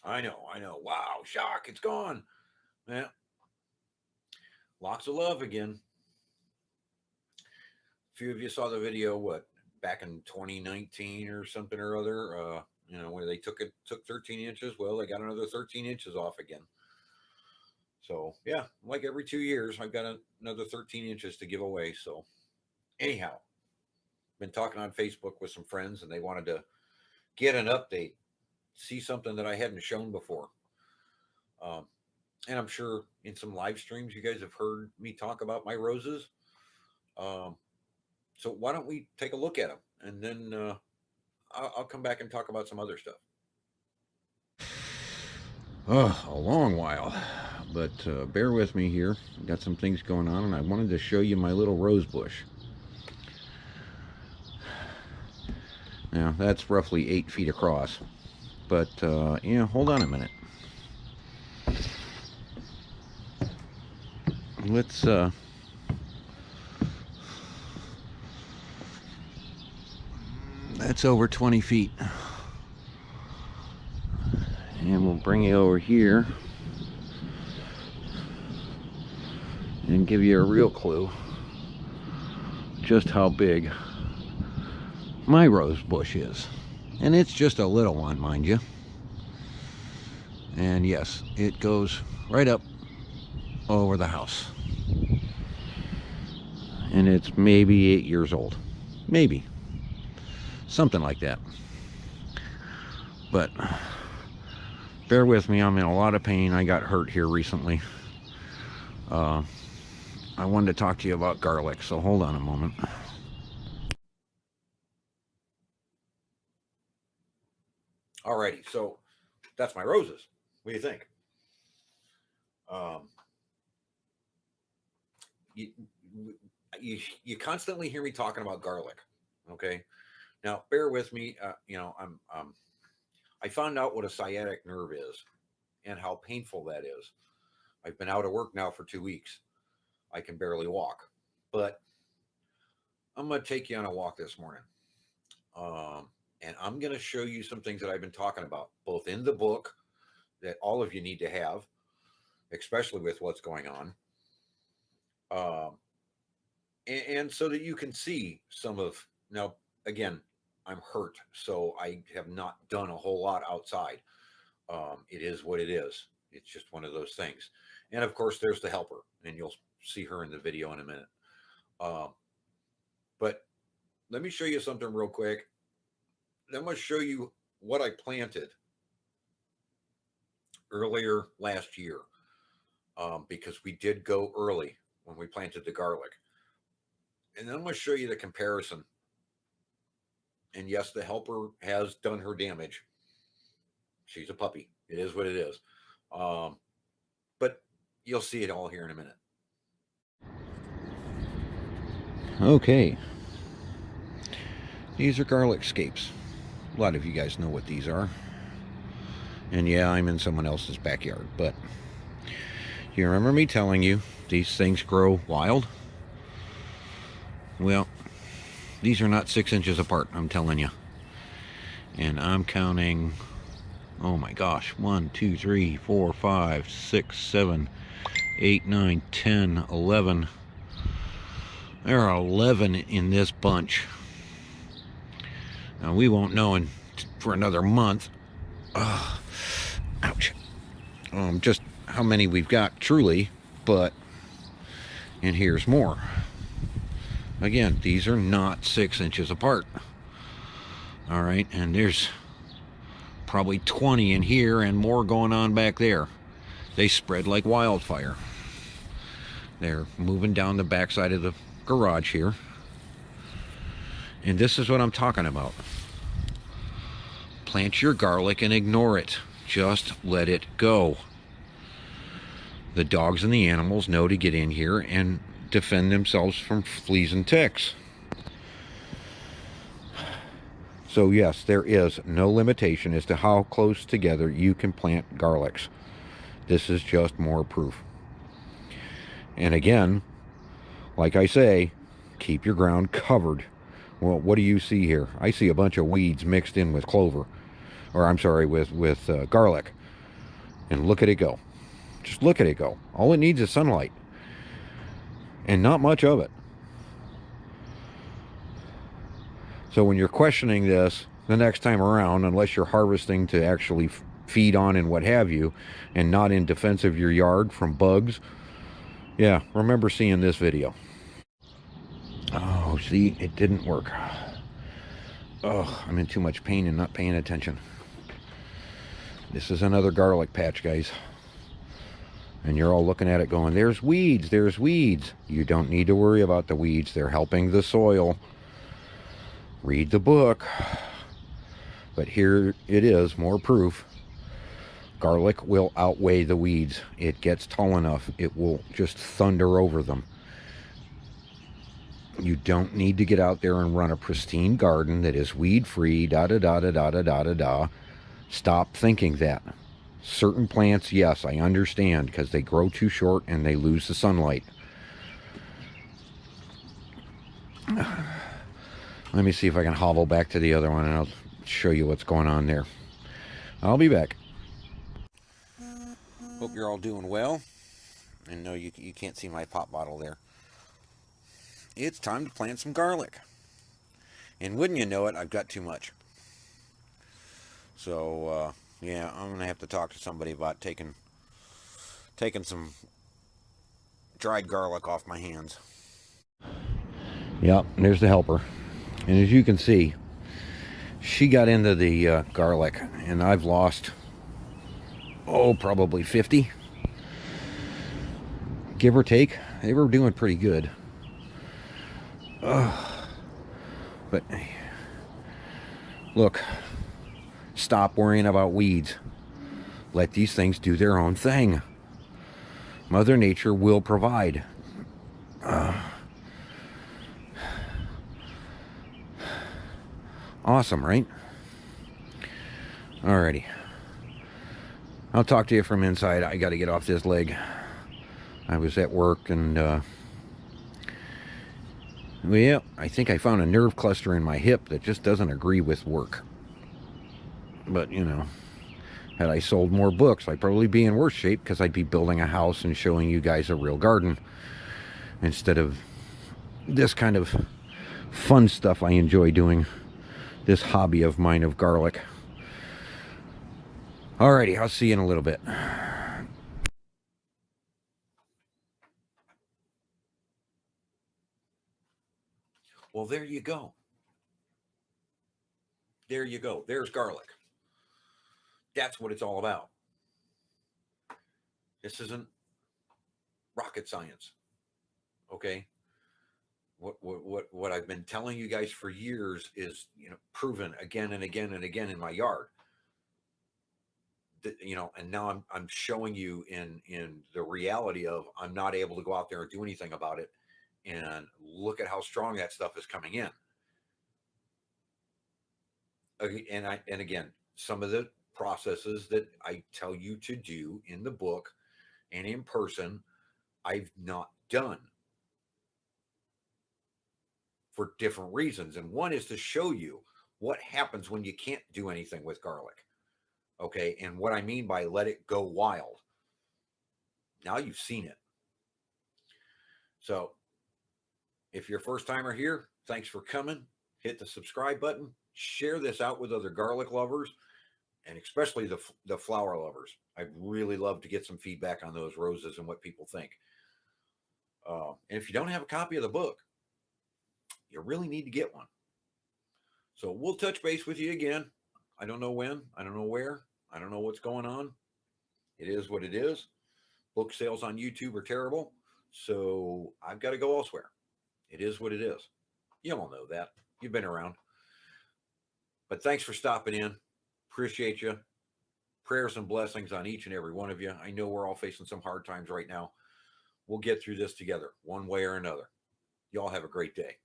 I know, I know. Wow, shock, it's gone. Yeah, lots of love again. A few of you saw the video, what, back in 2019 or something or other, where they took 13 inches. Well, they got another 13 inches off again. So, yeah, like every 2 years, I've got another 13 inches to give away. So, anyhow, been talking on Facebook with some friends and they wanted to get an update, see something that I hadn't shown before. Um, and I'm sure in some live streams, you guys have heard me talk about my roses. Um, so why don't we take a look at them, and then I'll come back and talk about some other stuff. A long while, but bear with me here. Got some things going on, and I wanted to show you my little rose bush. Now that's roughly 8 feet across, but hold on a minute. Let's that's over 20 feet. And we'll bring you over here and give you a real clue just how big my rose bush is. And it's just a little one, mind you. And yes, it goes right up over the house. And it's maybe 8 years old. Maybe. Something like that. But bear with me, I'm in a lot of pain. I got hurt here recently. I wanted to talk to you about garlic, so hold on a moment. Alrighty, so that's my roses. What do you think? You, you constantly hear me talking about garlic, okay? Now, bear with me. I found out what a sciatic nerve is and how painful that is. I've been out of work now for 2 weeks. I can barely walk, but I'm going to take you on a walk this morning. And I'm going to show you some things that I've been talking about, both in the book that all of you need to have, especially with what's going on. And so that you can see some of, now, again, I'm hurt, so I have not done a whole lot outside. It is what it is. It's just one of those things. And of course, there's the helper, and you'll see her in the video in a minute. But let me show you something real quick. I'm going to show you what I planted earlier last year, because we did go early when we planted the garlic. And then I'm going to show you the comparison. And yes, the helper has done her damage. She's a puppy. It is what it is. But you'll see it all here in a minute. Okay. These are garlic scapes. A lot of you guys know what these are. And yeah, I'm in someone else's backyard, but you remember me telling you these things grow wild? Well, these are not 6 inches apart, I'm telling you. And I'm counting, oh my gosh, 1, 2, 3, 4, 5, 6, 7, 8, 9, 10, 11. There are 11 in this bunch. Now, we won't know for another month. Ouch. Just how many we've got truly, but, and here's more. Again, these are not 6 inches apart. All right, and there's probably 20 in here and more going on back there. They spread like wildfire. They're moving down the backside of the garage here. And this is what I'm talking about. Plant your garlic and ignore it. Just let it go. The dogs and the animals know to get in here and defend themselves from fleas and ticks. So yes, there is no limitation as to how close together you can plant garlics. This is just more proof. And again, like I say, keep your ground covered. Well, what do you see here? I see a bunch of weeds mixed in with clover. Or I'm sorry, with garlic. and look at it go. Just look at it go. All it needs is sunlight, and not much of it. So when you're questioning this the next time around, unless you're harvesting to actually feed on and what have you, and not in defense of your yard from bugs, yeah, remember seeing this video. Oh, see, it didn't work. Oh, I'm in too much pain and not paying attention. This is another garlic patch, guys. And you're all looking at it going, there's weeds, there's weeds. You don't need to worry about the weeds. They're helping the soil. Read the book. But here it is, more proof. Garlic will outweigh the weeds. It gets tall enough, it will just thunder over them. You don't need to get out there and run a pristine garden that is weed-free, da-da-da-da-da-da-da-da. Stop thinking that. Certain plants, yes, I understand, because they grow too short and they lose the sunlight. Let me see if I can hobble back to the other one and I'll show you what's going on there. I'll be back. Hope you're all doing well. And no, you can't see my pop bottle there. It's time to plant some garlic. And wouldn't you know it, I've got too much. So, yeah, I'm going to have to talk to somebody about taking some dried garlic off my hands. Yep, there's the helper. And as you can see, she got into the garlic, and I've lost, probably 50. Give or take. They were doing pretty good. But look, stop worrying about weeds. Let these things do their own thing. Mother Nature will provide. Awesome, right? Alrighty. I'll talk to you from inside. I got to get off this leg. I was at work and well, I think I found a nerve cluster in my hip that just doesn't agree with work. But, you know, had I sold more books, I'd probably be in worse shape because I'd be building a house and showing you guys a real garden instead of this kind of fun stuff I enjoy doing, this hobby of mine of garlic. Alrighty, I'll see you in a little bit. Well, there you go. There you go. There's garlic. That's what it's all about. This isn't rocket science. Okay? What I've been telling you guys for years is, you know, proven again and again and again in my yard. That, you know, and now I'm showing you in the reality of I'm not able to go out there and do anything about it. And look at how strong that stuff is coming in. And again, some of the processes that I tell you to do in the book and in person, I've not done for different reasons. And one is to show you what happens when you can't do anything with garlic. Okay. And what I mean by let it go wild. Now you've seen it. So if you're a first timer here, thanks for coming. Hit the subscribe button. Share this out with other garlic lovers, and especially the flower lovers. I'd really love to get some feedback on those roses and what people think. And if you don't have a copy of the book, you really need to get one. So we'll touch base with you again. I don't know when. I don't know where. I don't know what's going on. It is what it is. Book sales on YouTube are terrible. So I've got to go elsewhere. It is what it is. You all know that. You've been around. But thanks for stopping in. Appreciate you. Prayers and blessings on each and every one of you. I know we're all facing some hard times right now. We'll get through this together, one way or another. Y'all have a great day.